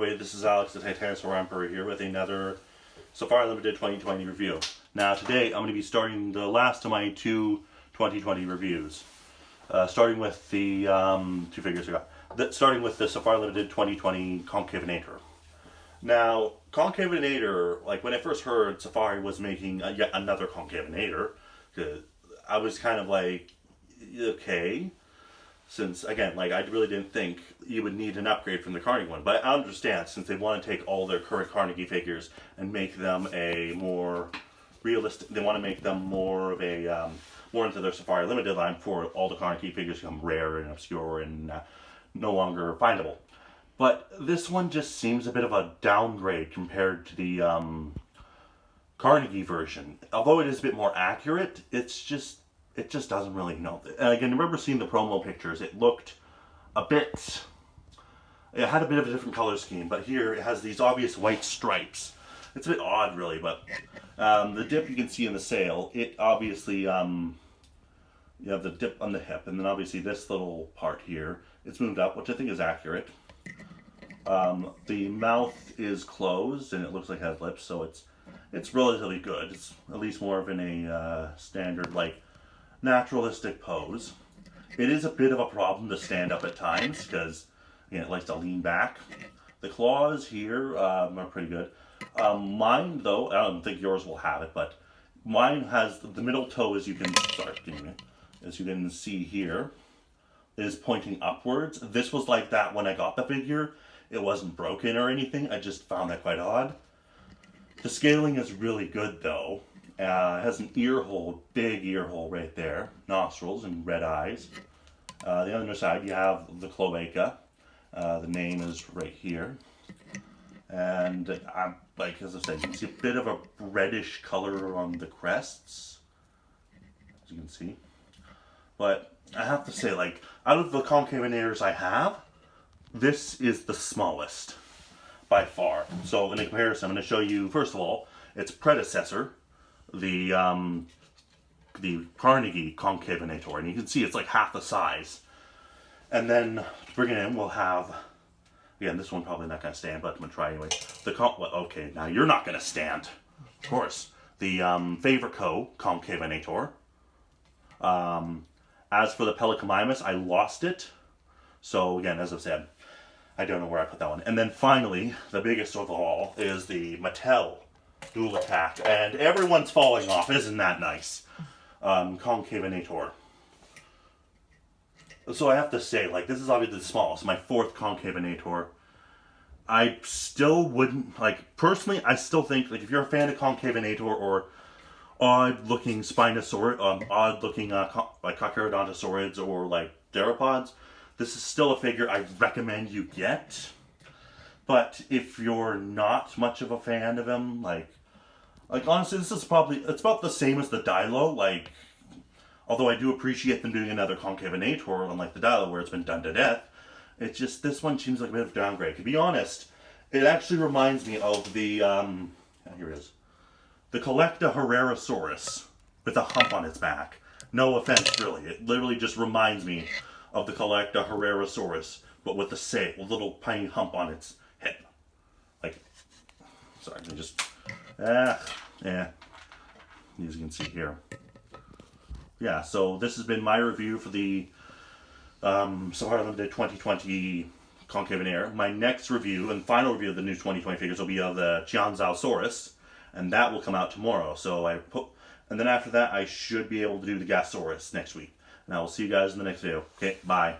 everybody, this is Alex the Dinosaur Emperor here with another Safari Limited 2020 review. Now today I'm going to be starting the last of my two 2020 reviews. Starting with the two figures I got. Starting with the Safari Limited 2020 concavonator. Now, concavonator, like when I first heard Safari was making yet another concavonator, I was kind of like, okay. Since, again, like I really didn't think you would need an upgrade from the Carnegie one. But I understand, since they want to take all their current Carnegie figures and make them a more realistic, they want to make them more of a, more into their Safari Limited line for all the Carnegie figures to become rare and obscure and no longer findable. But this one just seems a bit of a downgrade compared to the Carnegie version. Although it is a bit more accurate, it just doesn't really know. Again, I remember seeing the promo pictures. It looked a bit... It had a bit of a different color scheme, but here it has these obvious white stripes. It's a bit odd, really, but the dip you can see in the sail, it obviously, you have the dip on the hip, and then obviously this little part here, it's moved up, which I think is accurate. The mouth is closed, and it looks like it has lips, so it's relatively good. It's at least more of in a standard, like, naturalistic pose. It is a bit of a problem to stand up at times because it likes to lean back. The claws here are pretty good. Mine though, I don't think yours will have it, but mine has the middle toe, as you can see here, is pointing upwards. This was like that when I got the figure. It wasn't broken or anything. I just found that quite odd. The scaling is really good though. It has an ear hole, big ear hole right there, nostrils and red eyes. The other side you have the cloaca. The name is right here. And like as I said, you can see a bit of a reddish color on the crests, as you can see. But I have to say, like, out of the concavonators I have, this is the smallest by far. So in a comparison, I'm going to show you, first of all, its predecessor, the Carnegie concavonator, and you can see it's like half the size. And then to bring it in, we'll have, again, this one probably not going to stand, but I'm going to try anyway. Okay, now you're not going to stand, of course. The Favorco concavonator. As for the Pelicomimus, I lost it. So again, as I've said, I don't know where I put that one. And then finally, the biggest of all is the Mattel Dual Attack, and everyone's falling off. Isn't that nice? Concavonator. So I have to say, like, this is obviously the smallest, my fourth concavonator. I still wouldn't, like, personally, I still think, like, if you're a fan of concavonator or odd-looking Spinosaur, odd-looking, like, Cochrodontosaurids or, like, Theropods, this is still a figure I recommend you get. But if you're not much of a fan of him, like honestly, this is probably, it's about the same as the Dilo, like, although I do appreciate them doing another concavonator, unlike the Dilo where it's been done to death, it's just, this one seems like a bit of a downgrade. To be honest, it actually reminds me of the, here it is, the Collecta Herrerasaurus with a hump on its back. No offense, really. It literally just reminds me of the Collecta Herrerasaurus, but with a little tiny hump on its hip. Like, sorry, let me just, yeah, as you can see here. Yeah, so this has been my review for the Safari Limited 2020 concavonator. My next review and final review of the new 2020 figures will be of the Chianzalsaurus, and that will come out tomorrow. So and then after that, I should be able to do the Gasaurus next week. And I will see you guys in the next video. Okay, bye.